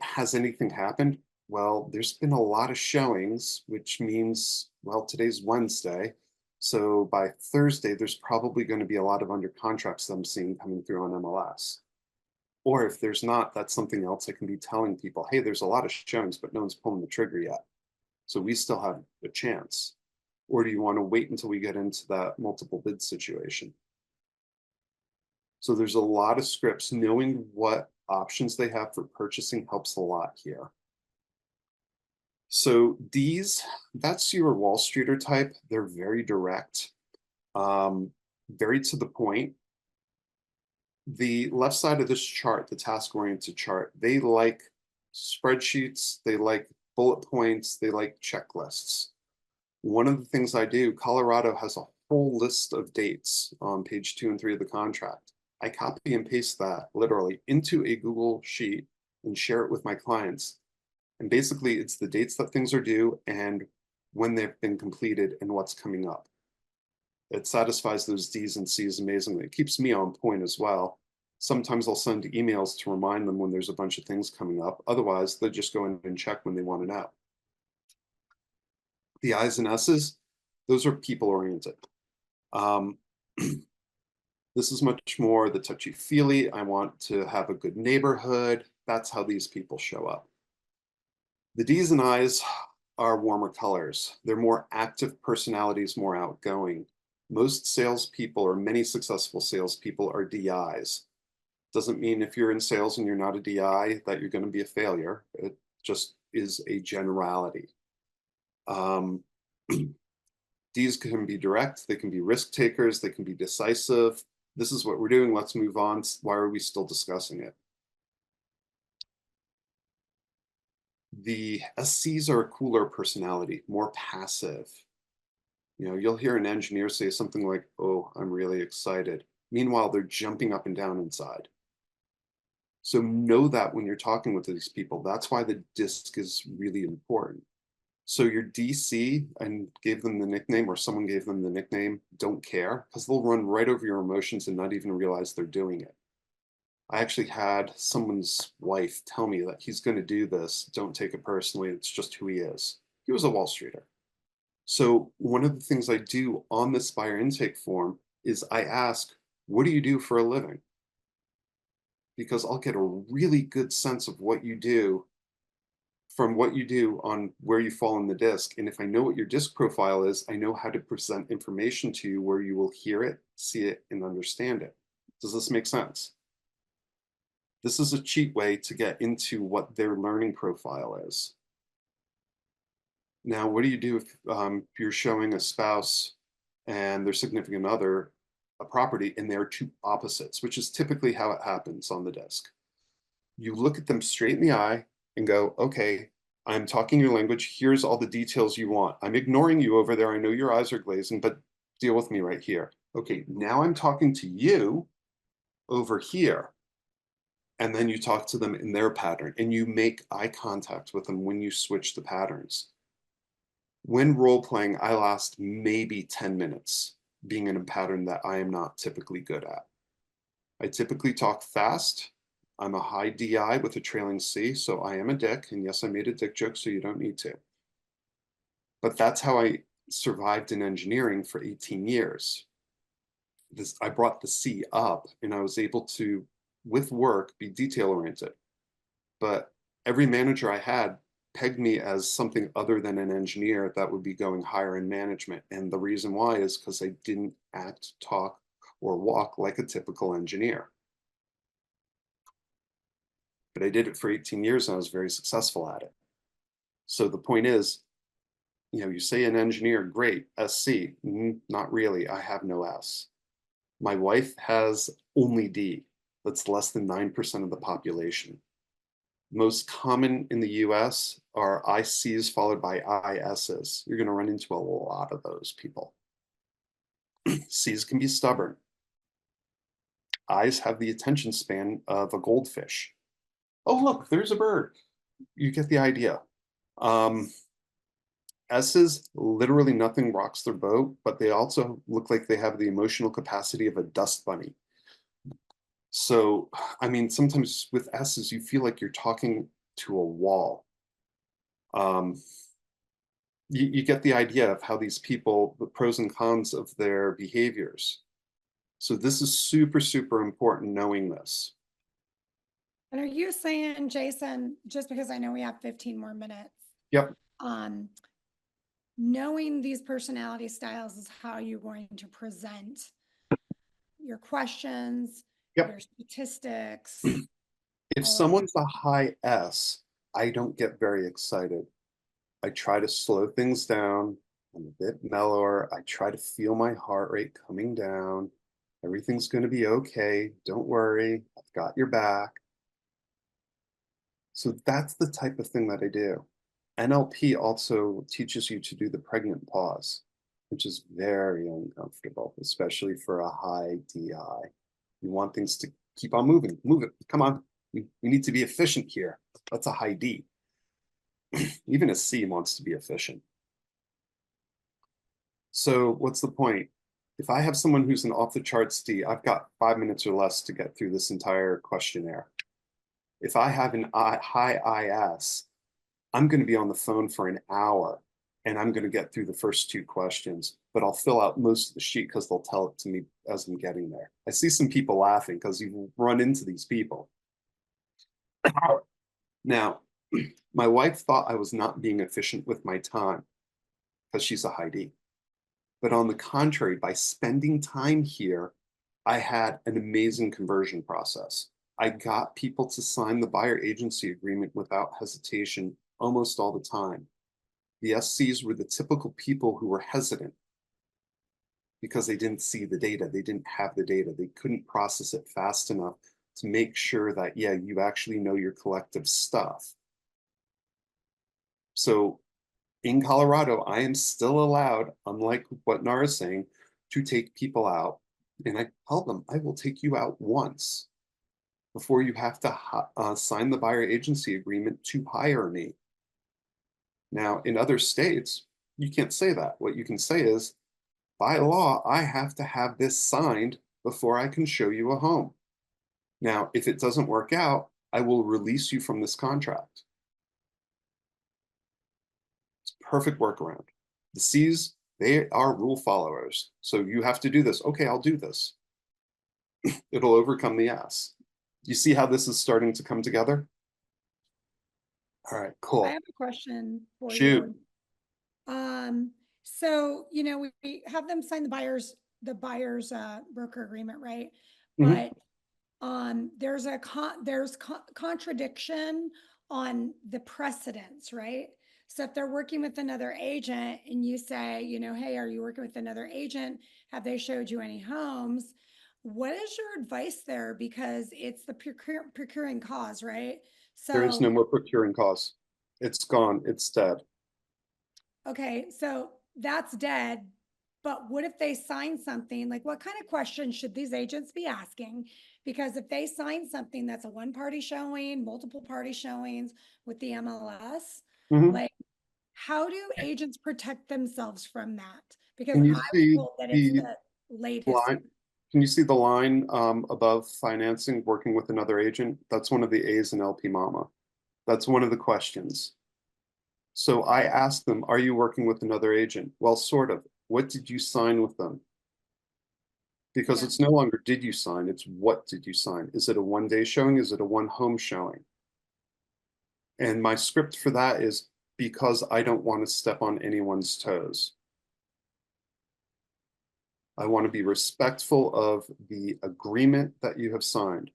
Has anything happened? Well, there's been a lot of showings, which means, well, today's Wednesday. So by Thursday, there's probably going to be a lot of under contracts that I'm seeing coming through on MLS. Or if there's not, that's something else I can be telling people, hey, there's a lot of showings, but no one's pulling the trigger yet. So we still have a chance. Or do you want to wait until we get into that multiple bid situation? So there's a lot of scripts. Knowing what options they have for purchasing helps a lot here. So that's your Wall Streeter type. They're very direct, very to the point. The left side of this chart, the task-oriented chart, they like spreadsheets, they like bullet points, they like checklists. One of the things I do, Colorado has a whole list of dates on page 2 and 3 of the contract. I copy and paste that literally into a Google sheet and share it with my clients. And basically it's the dates that things are due and when they've been completed and what's coming up. It satisfies those D's and C's amazingly. It keeps me on point as well. Sometimes I'll send emails to remind them when there's a bunch of things coming up. Otherwise, they'll just go in and check when they want to know. The I's and S's, Those are people oriented. This is much more the touchy-feely. I want to have a good neighborhood. That's how these people show up. The D's and I's are warmer colors. They're more active personalities, more outgoing. Most salespeople, or many successful salespeople, are DIs. Doesn't mean if you're in sales and you're not a DI that you're going to be a failure. It just is a generality. D's can be direct, they can be risk takers, they can be decisive. This is what we're doing, let's move on. Why are we still discussing it? The SCs are a cooler personality, more passive. You know, you'll hear an engineer say something like, oh, I'm really excited. Meanwhile, they're jumping up and down inside. So know that when you're talking with these people. That's why the DISC is really important. So your DC, and gave them the nickname, or someone gave them the nickname, don't care, because they'll run right over your emotions and not even realize they're doing it. I actually had someone's wife tell me that he's going to do this. Don't take it personally. It's just who he is. He was a Wall Streeter. So one of the things I do on this buyer intake form is I ask, what do you do for a living? Because I'll get a really good sense of what you do from what you do on where you fall in the DISC. And if I know what your DISC profile is, I know how to present information to you where you will hear it, see it, and understand it. Does this make sense? This is a cheat way to get into what their learning profile is. Now, what do you do if you're showing a spouse and their significant other a property and they're two opposites, which is typically how it happens on the DISC? You look at them straight in the eye and go, okay, I'm talking your language. Here's all the details you want. I'm ignoring you over there. I know your eyes are glazing, but deal with me right here. Okay, now I'm talking to you over here. And then you talk to them in their pattern and you make eye contact with them when you switch the patterns. When role playing, I last maybe 10 minutes being in a pattern that I am not typically good at. I typically talk fast. I'm a high DI with a trailing C, so I am a dick. And yes, I made a dick joke, so you don't need to. But that's how I survived in engineering for 18 years. I brought the C up and I was able to, with work, be detail oriented. But every manager I had pegged me as something other than an engineer that would be going higher in management. And the reason why is because I didn't act, talk, or walk like a typical engineer. But I did it for 18 years and I was very successful at it. So the point is, you know, you say an engineer, great, SC, not really, I have no S. My wife has only D, that's less than 9% of the population. Most common in the US are ICs followed by ISs. You're going to run into a lot of those people. Cs can be stubborn. I's have the attention span of a goldfish. Oh, look, there's a bird. You get the idea. S's, literally nothing rocks their boat, but they also look like they have the emotional capacity of a dust bunny. So, I mean, sometimes with S's, you feel like you're talking to a wall. You get the idea of how these people, the pros and cons of their behaviors. So this is super, super important, knowing this. And are you saying, Jason, just because I know we have 15 more minutes, Yep. knowing these personality styles is how you're going to present your questions, Yep. your statistics. If someone's a high S, I don't get very excited. I try to slow things down. I'm a bit mellower. I try to feel my heart rate coming down. Everything's going to be okay. Don't worry. I've got your back. So that's the type of thing that I do. NLP also teaches you to do the pregnant pause, which is very uncomfortable, especially for a high DI. You want things to keep on moving. Move it. Come on. We need to be efficient here. That's a high D. Even a C wants to be efficient. So what's the point? If I have someone who's an off the charts D, I've got 5 minutes or less to get through this entire questionnaire. If I have an high IS, I'm going to be on the phone for an hour and I'm going to get through the first 2 questions, but I'll fill out most of the sheet because they'll tell it to me as I'm getting there. I see some people laughing because you run into these people. Now, my wife thought I was not being efficient with my time because she's a high D. But on the contrary, by spending time here, I had an amazing conversion process. I got people to sign the buyer agency agreement without hesitation almost all the time. The SCs were the typical people who were hesitant because they didn't see the data. They didn't have the data. They couldn't process it fast enough to make sure that, yeah, you actually know your collective stuff. So in Colorado, I am still allowed, unlike what Nara is saying, to take people out. And I tell them, I will take you out once before you have to sign the buyer agency agreement to hire me. Now, in other states, you can't say that. What you can say is, by law, I have to have this signed before I can show you a home. Now, if it doesn't work out, I will release you from this contract. It's perfect workaround. The C's, they are rule followers. So you have to do this. Okay, I'll do this. It'll overcome the S. You see how this is starting to come together? All right, cool. I have a question for Shoot. you. So, you know, we have them sign the buyer's broker agreement, right? Mhm. But there's a contradiction on the precedents, right? So if they're working with another agent and you say, you know, hey, are you working with another agent? Have they showed you any homes? What is your advice there? Because it's the procuring cause, right? There is So no more procuring cause. It's gone. It's dead. okay, so that's dead. But what if they sign something? Like, what kind of questions should these agents be asking? Because if they sign something that's a one party showing, multiple party showings with the MLS, Mhm. like, how do agents protect themselves from that? Because Can you I was see told that it's the the latest. line? Can you see the line above financing, working with another agent? That's one of the A's in LP Mama. That's one of the questions. So I asked them, are you working with another agent? Well, sort of. What did you sign with them? Because Yeah. it's no longer did you sign, it's what did you sign? Is it a 1-day showing? Is it a 1 home showing? And my script for that is because I don't want to step on anyone's toes. I want to be respectful of the agreement that you have signed.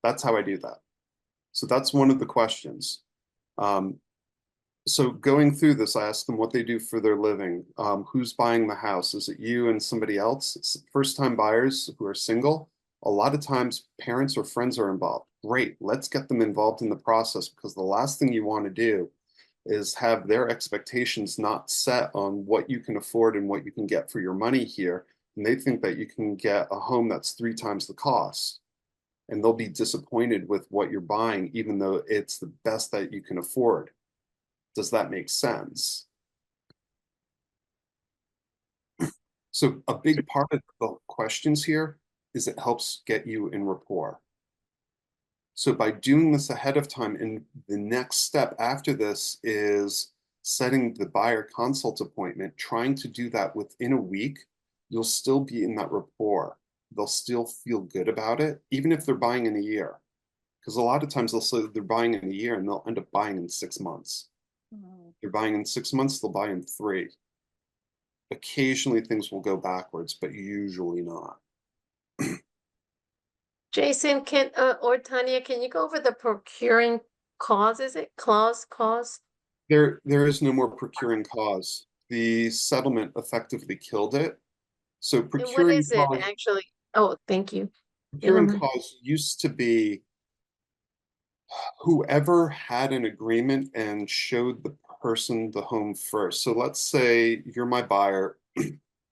That's how I do that. So that's one of the questions. So going through this, I ask them what they do for their living. Who's buying the house? Is it you and somebody else? It's first-time buyers who are single. A lot of times parents or friends are involved. Great, let's get them involved in the process because the last thing you want to do is have their expectations not set on what you can afford and what you can get for your money here. And they think that you can get a home that's 3 times the cost. And they'll be disappointed with what you're buying, even though it's the best that you can afford. Does that make sense? So a big part of the questions here is it helps get you in rapport. So by doing this ahead of time, and the next step after this is setting the buyer consult appointment, trying to do that within a week, you'll still be in that rapport. They'll still feel good about it, even if they're buying in a year. Because a lot of times they'll say they're buying in a year and they'll end up buying in 6 months. They're buying in 6 months, they'll buy in 3. Occasionally things will go backwards, but usually not. Jason, or Tanya, can you go over the procuring cause? Is it cause? There is no more procuring cause. The settlement effectively killed it. So And what is it actually? Oh, thank you. Yeah, never procuring mind. cause used to be whoever had an agreement and showed the person the home first. So let's say you're my buyer.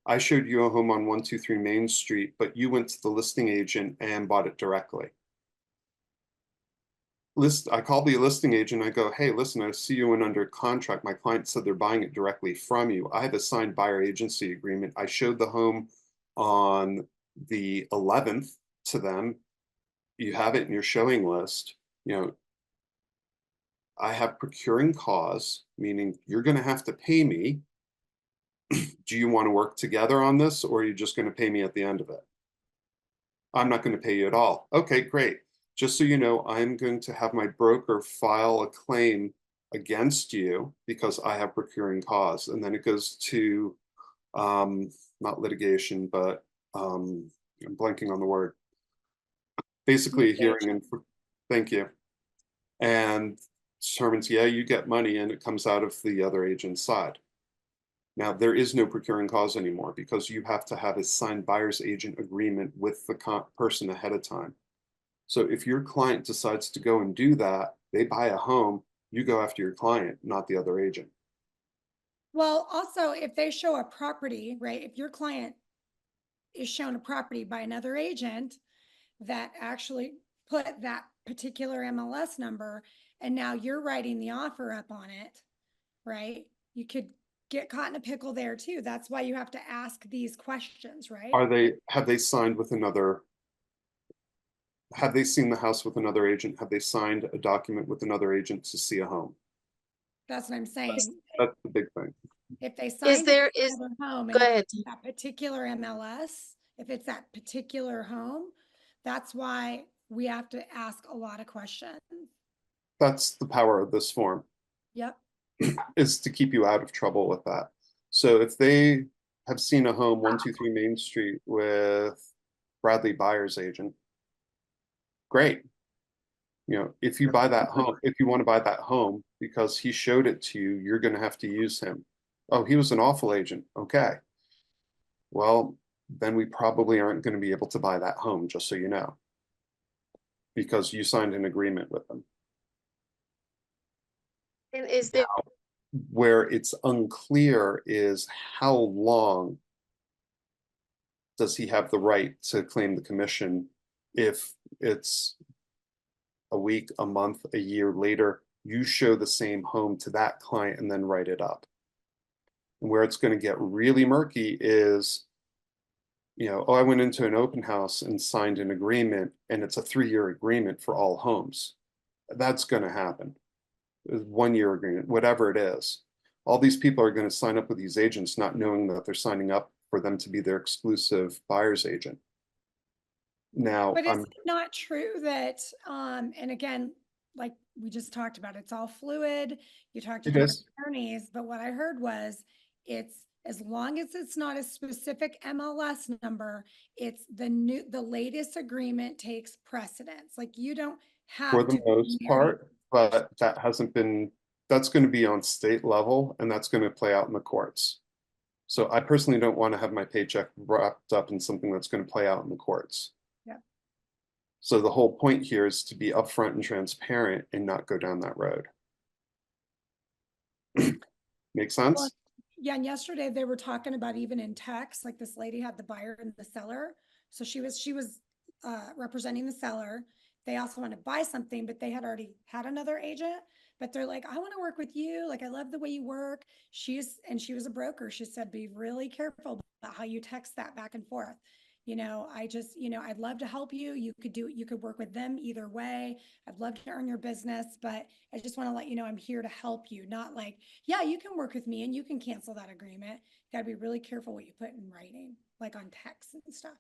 I showed you a home on 123 Main Street, but you went to the listing agent and bought it directly. I call the listing agent. I go, hey, listen, I see you went under contract. My client said they're buying it directly from you. I have a signed buyer agency agreement. I showed the home on the 11th to them. You have it in your showing list. You know, I have procuring cause, meaning you're going to have to pay me. Do you want to work together on this, or are you just going to pay me at the end of it? I'm not going to pay you at all. Okay, great. Just so you know, I'm going to have my broker file a claim against you because I have procuring cause. And then it goes to, not litigation, but I'm blanking on the word. Basically a hearing, and thank you. And determines, yeah, you get money, and it comes out of the other agent's side. Now, there is no procuring cause anymore because you have to have a signed buyer's agent agreement with the person ahead of time. So if your client decides to go and do that, they buy a home, you go after your client, not the other agent. Well, also, if they show a property, right, if your client is shown a property by another agent that actually put that particular MLS number, and now you're writing the offer up on it, right? You could get caught in a pickle there too. That's why you have to ask these questions, right? Have they signed with another, have they seen the house with another agent? Have they signed a document with another agent to see a home? That's what I'm saying. That's the big thing. If they Is signed there, it is, for their home go and ahead. it's that particular MLS, if it's that particular home, that's why we have to ask a lot of questions. That's the power of this form, Yep. is to keep you out of trouble with that. So if they have seen a home 123 Main Street with Bradley buyer's agent, great. You know, if you buy that home, if you want to buy that home because he showed it to you, you're going to have to use him. Oh, he was an awful agent. Okay. Well, then we probably aren't going to be able to buy that home, just so you know, because you signed an agreement with them. And is there, Where it's unclear is how long does he have the right to claim the commission if it's a week, a month, a year later, you show the same home to that client and then write it up. And where it's going to get really murky is, you know, oh, I went into an open house and signed an agreement, and it's a 3-year agreement for all homes. That's going to happen. 1-year agreement, whatever it is. All these people are going to sign up with these agents not knowing that they're signing up for them to be their exclusive buyer's agent. Now, But is it not true that, and again, like we just talked about, it's all fluid. You talk to It different is. attorneys, but what I heard was it's as long as it's not a specific MLS number, it's the latest agreement takes precedence. Like you don't For have the to most marry. part, but that hasn't been, that's going to be on state level, and that's going to play out in the courts. So I personally don't want to have my paycheck wrapped up in something that's going to play out in the courts. Yep. So the whole point here is to be upfront and transparent and not go down that road. Make sense? Well, yeah, and yesterday they were talking about even in text, like this lady had the buyer and the seller. So she was representing the seller. They also want to buy something, but they had already had another agent. But they're like, I want to work with you. Like, I love the way you work. She was a broker. She said, be really careful about how you text that back and forth. I'd love to help you. You could work with them either way. I'd love to earn your business, but I just want to let you know I'm here to help you. Not like, yeah, you can work with me and you can cancel that agreement. Got to be really careful what you put in writing, like on text and stuff.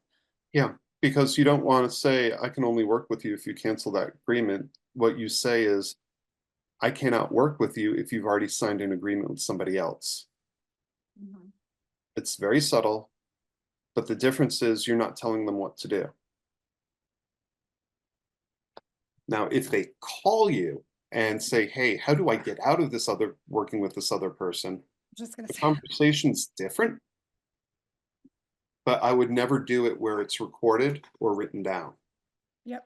Yeah, because you don't want to say, I can only work with you if you cancel that agreement. What you say is, I cannot work with you if you've already signed an agreement with somebody else. Mm-hmm. It's very subtle, but the difference is you're not telling them what to do. Now, if they call you and say, hey, how do I get out of this other, working with this other person? Just gonna The say, conversation's different, but I would never do it where it's recorded or written down. yep.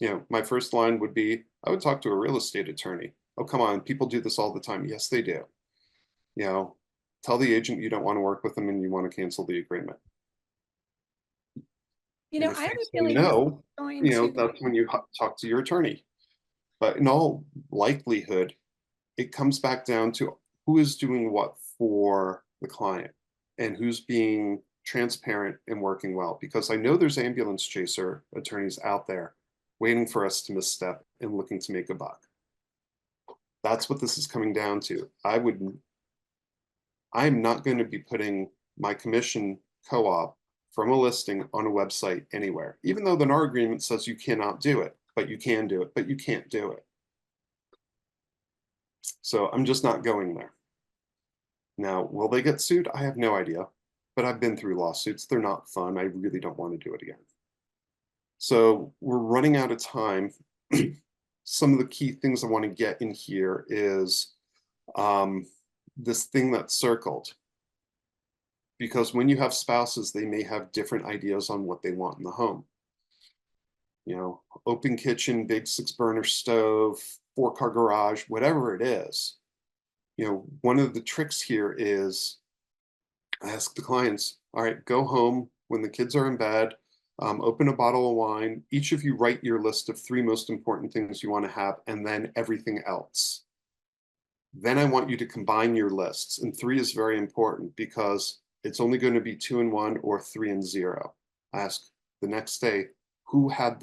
You know, my first line would be, I would talk to a real estate attorney. Oh, come on, people do this all the time. Yes, they do. You know, tell the agent you don't want to work with them and you want to cancel the agreement. You And know, if I they have a say feeling this is no, going you know, to, that's when you talk to your attorney. But in all likelihood, it comes back down to who is doing what for the client and who's being transparent and working well. Because I know there's ambulance chaser attorneys out there waiting for us to misstep and looking to make a buck. That's what this is coming down to. I'm not going to be putting my commission co-op from a listing on a website anywhere, even though the NAR agreement says you cannot do it, but you can do it, but you can't do it. So I'm just not going there. Now, will they get sued? I have no idea, but I've been through lawsuits. They're not fun. I really don't want to do it again. So we're running out of time. Some of the key things I want to get in here is this thing that's circled. Because when you have spouses, they may have different ideas on what they want in the home. You know, open kitchen, big 6-burner stove, 4-car garage, whatever it is. You know, one of the tricks here is I ask the clients, all right, go home when the kids are in bed, open a bottle of wine. Each of you write your list of 3 most important things you want to have, and then everything else. Then I want you to combine your lists. And 3 is very important because it's only going to be 2 and 1 or 3 and 0. I ask the next day, who had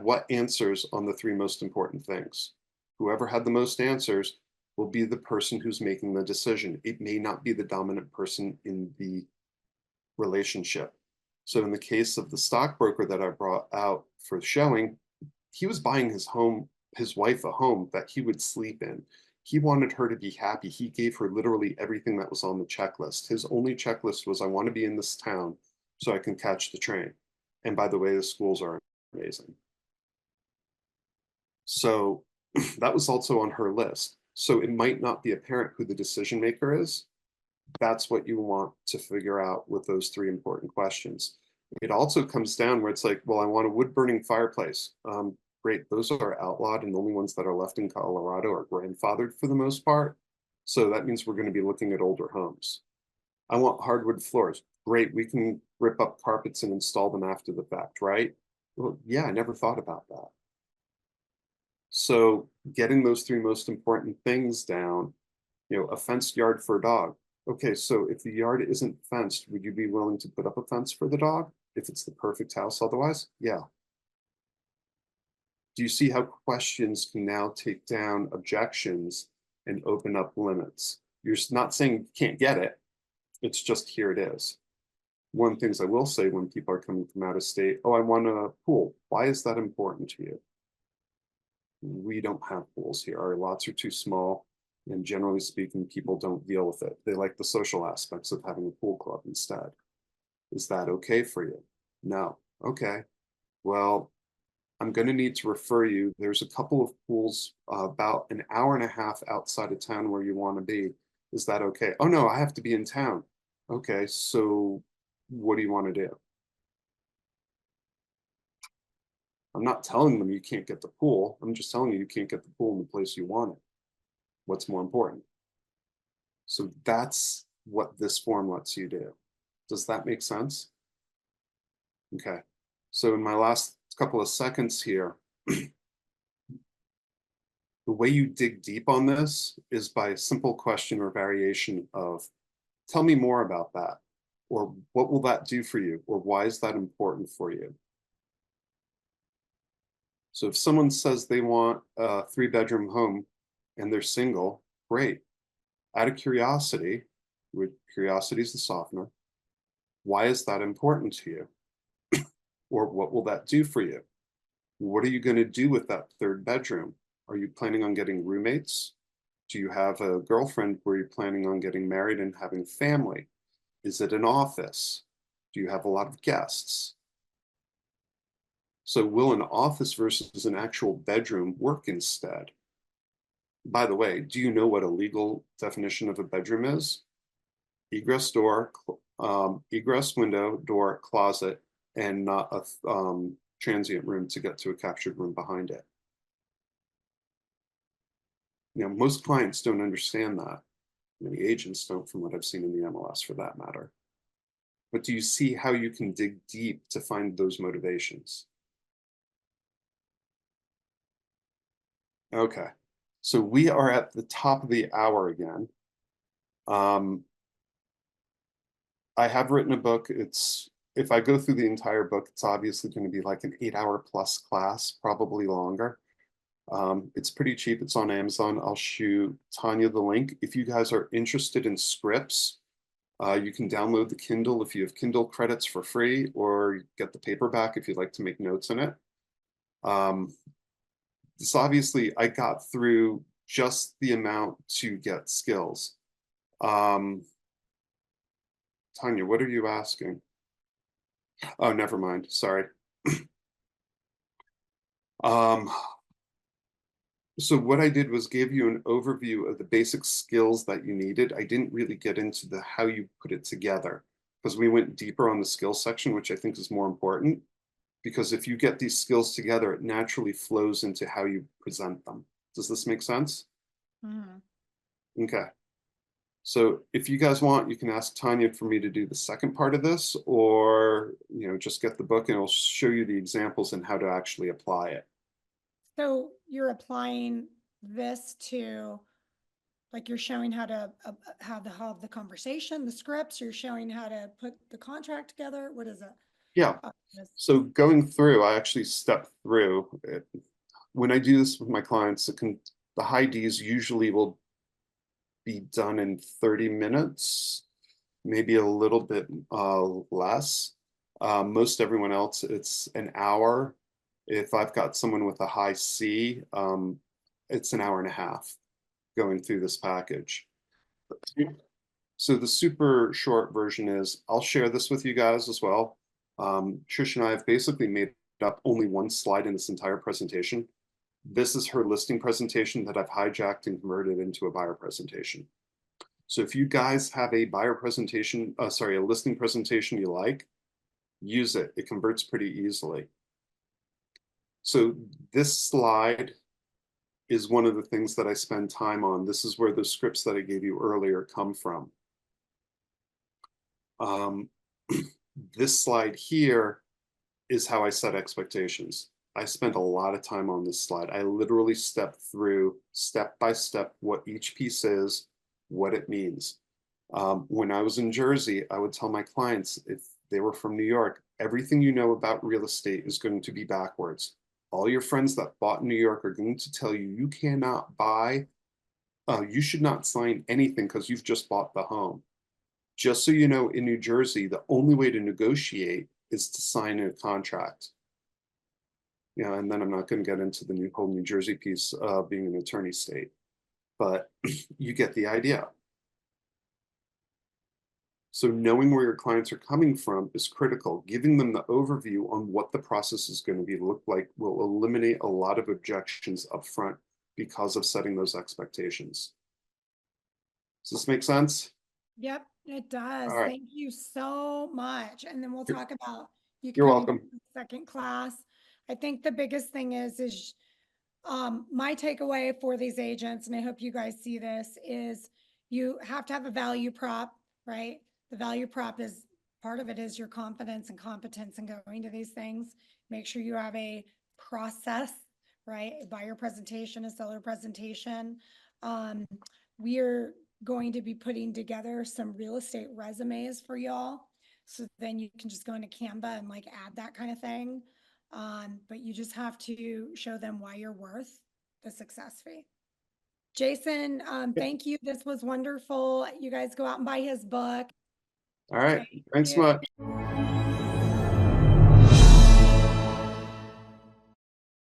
what answers on the 3 most important things? Whoever had the most answers will be the person who's making the decision. It may not be the dominant person in the relationship. So in the case of the stockbroker that I brought out for showing, he was buying his wife a home that he would sleep in. He wanted her to be happy. He gave her literally everything that was on the checklist. His only checklist was, I want to be in this town so I can catch the train. And by the way, the schools are amazing. So that was also on her list. So it might not be apparent who the decision maker is. That's what you want to figure out with those 3 important questions. It also comes down where it's like, well, I want a wood burning fireplace. Great, those are outlawed, and the only ones that are left in Colorado are grandfathered for the most part. So that means we're going to be looking at older homes. I want hardwood floors. Great, we can rip up carpets and install them after the fact, right? Well, yeah, I never thought about that. So getting those 3 most important things down, you know, a fenced yard for a dog. Okay, so if the yard isn't fenced, would you be willing to put up a fence for the dog if it's the perfect house otherwise? Yeah. Do you see how questions can now take down objections and open up limits? You're not saying you can't get it. It's just here it is. One of the things I will say when people are coming from out of state, oh, I want a pool. Why is that important to you? We don't have pools here. Our lots are too small. And generally speaking, people don't deal with it. They like the social aspects of having a pool club instead. Is that okay for you? No. Okay. Well, I'm going to need to refer you. There's a couple of pools about an hour and a half outside of town where you want to be. Is that okay? Oh, no, I have to be in town. Okay, so what do you want to do? I'm not telling them you can't get the pool. I'm just telling you can't get the pool in the place you want it. What's more important? So that's what this form lets you do. Does that make sense? Okay. So in my last couple of seconds here, the way you dig deep on this is by a simple question or variation of, tell me more about that, or what will that do for you, or why is that important for you? So if someone says they want a 3-bedroom home and they're single, great. Out of curiosity, curiosity is the softener, why is that important to you? Or what will that do for you? What are you going to do with that 3rd bedroom? Are you planning on getting roommates? Do you have a girlfriend where you're planning on getting married and having family? Is it an office? Do you have a lot of guests? So will an office versus an actual bedroom work instead? By the way, do you know what a legal definition of a bedroom is? Egress door, egress window, door, closet, and not a transient room to get to a captured room behind it. You know, most clients don't understand that. Many agents don't, from what I've seen in the MLS for that matter. But do you see how you can dig deep to find those motivations? Okay, so we are at the top of the hour again. I have written a book. If I go through the entire book, it's obviously going to be like an 8-hour plus class, probably longer. It's pretty cheap. It's on Amazon. I'll shoot Tanya the link. If you guys are interested in scripts, you can download the Kindle if you have Kindle credits for free, or get the paperback if you'd like to make notes in it. This obviously, I got through just the amount to get skills. Tanya, what are you asking? Oh, never mind. Sorry. So what I did was give you an overview of the basic skills that you needed. I didn't really get into the how you put it together, because we went deeper on the skills section, which I think is more important, because if you get these skills together, it naturally flows into how you present them. Does this make sense? Okay. So if you guys want, you can ask Tanya for me to do the second part of this, or, just get the book and it'll show you the examples and how to actually apply it. So you're applying this to, like, you're showing how to have the conversation, the scripts, you're showing how to put the contract together. What is it? Yeah. So going through, I actually step through it. When I do this with my clients, the high Ds usually will be done in 30 minutes, maybe a little bit less. Most everyone else, it's an hour. If I've got someone with a high C, it's an hour and a half going through this package. So the super short version is, I'll share this with you guys as well. Trish and I have basically made up only one slide in this entire presentation. This is her listing presentation that I've hijacked and converted into a buyer presentation. So if you guys have a buyer presentation, a listing presentation you like, use it. It converts pretty easily. So this slide is one of the things that I spend time on. This is where the scripts that I gave you earlier come from. This slide here is how I set expectations. I spent a lot of time on this slide. I literally stepped through step by step what each piece is, what it means. When I was in Jersey, I would tell my clients, if they were from New York, everything you know about real estate is going to be backwards. All your friends that bought in New York are going to tell you, you cannot buy, you should not sign anything because you've just bought the home. Just so you know, in New Jersey, the only way to negotiate is to sign a contract. And then I'm not going to get into the whole New Jersey piece of being an attorney state, but you get the idea. So knowing where your clients are coming from is critical. Giving them the overview on what the process is going to look like will eliminate a lot of objections up front because of setting those expectations. Does this make sense? Yep, it does. All right. Thank you so much. And then we'll talk about You're welcome. Second class. I think the biggest thing is my takeaway for these agents, and I hope you guys see this, is you have to have a value prop, right? The value prop is part of it is your confidence and competence in going to these things. Make sure you have a process, right? A buyer presentation, a seller presentation. We're going to be putting together some real estate resumes for y'all. So then you can just go into Canva and add that kind of thing. But you just have to show them why you're worth the success fee. Jason, thank you. This was wonderful. You guys go out and buy his book. All right. Thanks so much.